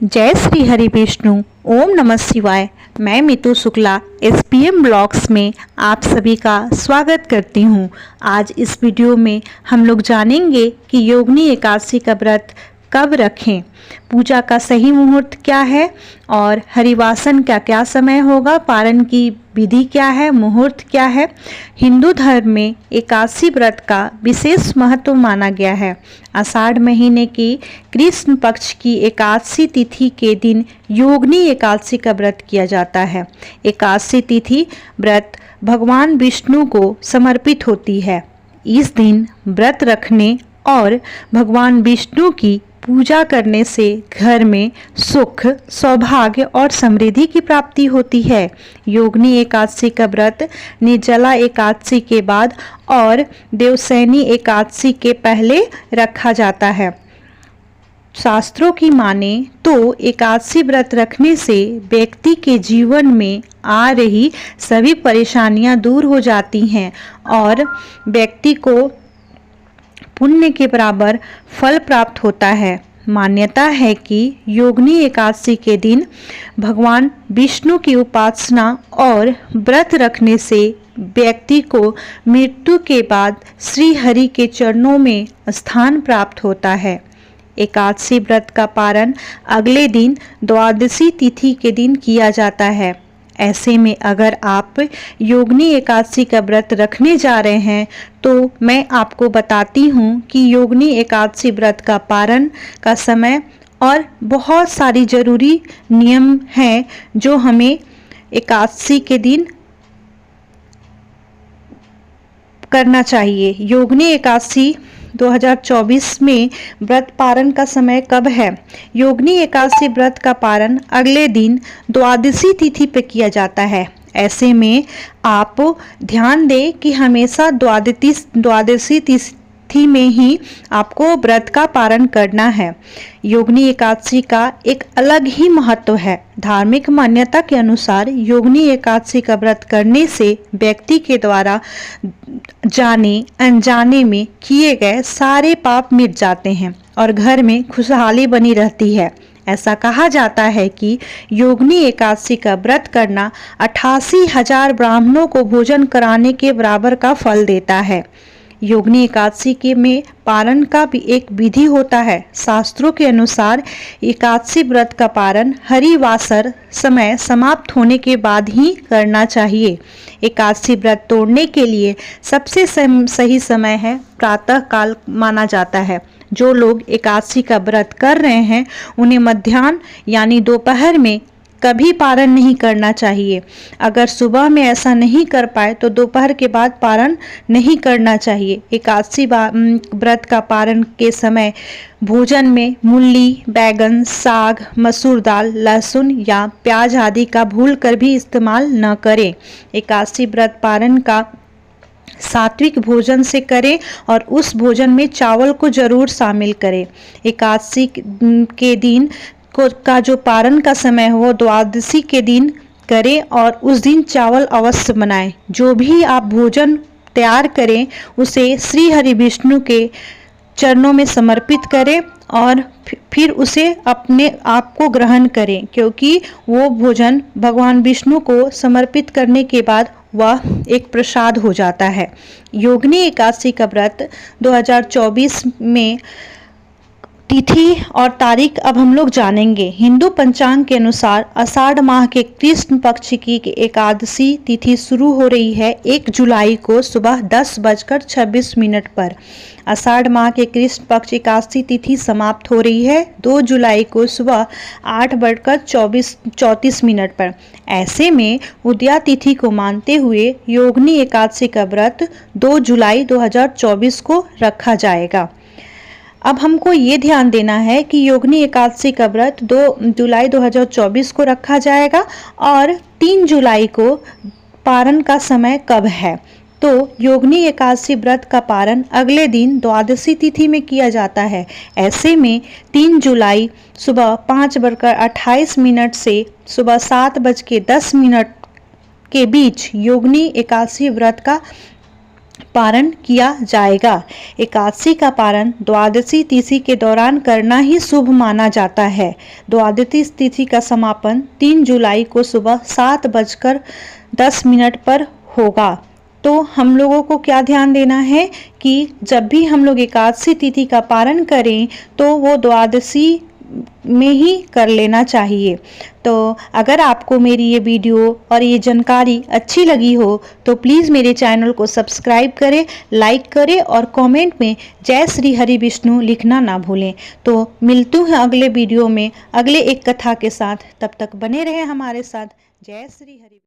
जय श्री हरि विष्णु। ओम नमः शिवाय। मैं मितु शुक्ला SPM ब्लॉग्स में आप सभी का स्वागत करती हूँ। आज इस वीडियो में हम लोग जानेंगे कि योगिनी एकादशी का व्रत कब रखें, पूजा का सही मुहूर्त क्या है और हरिवासन का क्या समय होगा, पारण की विधि क्या है, मुहूर्त क्या है। हिंदू धर्म में एकादशी व्रत का विशेष महत्व माना गया है। आषाढ़ महीने की कृष्ण पक्ष की एकादशी तिथि के दिन योगिनी एकादशी का व्रत किया जाता है। एकादशी तिथि व्रत भगवान विष्णु को समर्पित होती है। इस दिन व्रत रखने और भगवान विष्णु की पूजा करने से घर में सुख, सौभाग्य और समृद्धि की प्राप्ति होती है। योगिनी एकादशी का व्रत निर्जला एकादशी के बाद और देवशयनी एकादशी के पहले रखा जाता है। शास्त्रों की माने तो एकादशी व्रत रखने से व्यक्ति के जीवन में आ रही सभी परेशानियां दूर हो जाती हैं और व्यक्ति को पुण्य के बराबर फल प्राप्त होता है। मान्यता है कि योगिनी एकादशी के दिन भगवान विष्णु की उपासना और व्रत रखने से व्यक्ति को मृत्यु के बाद श्री हरि के चरणों में स्थान प्राप्त होता है। एकादशी व्रत का पारण अगले दिन द्वादशी तिथि के दिन किया जाता है। ऐसे में अगर आप योगिनी एकादशी का व्रत रखने जा रहे हैं तो मैं आपको बताती हूँ कि योगिनी एकादशी व्रत का पारण का समय और बहुत सारी जरूरी नियम हैं जो हमें एकादशी के दिन करना चाहिए। योगिनी एकादशी 2024 में व्रत पारण का समय कब है? योगिनी एकादशी व्रत का पारण अगले दिन द्वादशी तिथि पे किया जाता है। ऐसे में आप ध्यान दें कि हमेशा द्वादशी तिथि में ही आपको व्रत का पारण करना है। योगिनी एकादशी का एक अलग ही महत्व है। धार्मिक मान्यता के अनुसार योगिनी एकादशी का व्रत करने से व्यक्ति के द्वारा जाने अनजाने में किए गए सारे पाप मिट जाते हैं और घर में खुशहाली बनी रहती है। ऐसा कहा जाता है कि योगिनी एकादशी का व्रत करना 88,000 ब्राह्मणों को भोजन कराने के बराबर का फल देता है। योगिनी एकादशी के में पारण का भी एक विधि होता है। शास्त्रों के अनुसार एकादशी व्रत का पारण हरिवासर समय समाप्त होने के बाद ही करना चाहिए। एकादशी व्रत तोड़ने के लिए सबसे सही समय है प्रातः काल माना जाता है। जो लोग एकादशी का व्रत कर रहे हैं उन्हें मध्याह्न यानी दोपहर में कभी पारण नहीं करना चाहिए। अगर सुबह में ऐसा नहीं कर पाए तो दोपहर के बाद पारण नहीं करना चाहिए। एकादशी व्रत का पारण के समय भोजन में मूली, बैगन, साग, मसूर दाल, लहसुन या प्याज आदि का भूल कर भी इस्तेमाल न करें। एकादशी व्रत पारण का सात्विक भोजन से करें और उस भोजन में चावल को जरूर शामिल करें। एकादशी के दिन का जो पारण का समय हो वो द्वादशी के दिन करें और उस दिन चावल अवश्य बनाएं। जो भी आप भोजन तैयार करें उसे श्री हरि विष्णु के चरणों में समर्पित करें और फिर उसे अपने आप को ग्रहण करें, क्योंकि वो भोजन भगवान विष्णु को समर्पित करने के बाद वह एक प्रसाद हो जाता है। योगिनी एकादशी का व्रत 2024 में तिथि और तारीख अब हम लोग जानेंगे। हिंदू पंचांग के अनुसार आषाढ़ माह के कृष्ण पक्ष की एकादशी तिथि शुरू हो रही है 1 जुलाई को सुबह 10:26 पर। आषाढ़ माह के कृष्ण पक्ष एकादशी तिथि समाप्त हो रही है 2 जुलाई को सुबह 8:34 पर। ऐसे में उदया तिथि को मानते हुए योगिनी एकादशी का व्रत 2 जुलाई 2024 को रखा जाएगा। अब हमको ये ध्यान देना है कि योगिनी एकादशी का व्रत 2 जुलाई 2024 को रखा जाएगा और 3 जुलाई को पारण का समय कब है। तो योगिनी एकादशी व्रत का पारण अगले दिन द्वादशी तिथि में किया जाता है। ऐसे में 3 जुलाई सुबह 5:28 से सुबह 7:10 के बीच योगिनी एकादशी व्रत का पारण किया जाएगा। एकादशी का पारण द्वादशी तिथि के दौरान करना ही शुभ माना जाता है। द्वादशी तिथि का समापन 3 जुलाई को सुबह 7:10 पर होगा। तो हम लोगों को क्या ध्यान देना है कि जब भी हम लोग एकादशी तिथि का पारण करें तो वो द्वादशी में ही कर लेना चाहिए। तो अगर आपको मेरी ये वीडियो और ये जानकारी अच्छी लगी हो तो प्लीज़ मेरे चैनल को सब्सक्राइब करें, लाइक करें और कमेंट में जय श्री हरि विष्णु लिखना ना भूलें। तो मिलती हूँ अगले वीडियो में अगले एक कथा के साथ। तब तक बने रहें हमारे साथ। जय श्री हरि।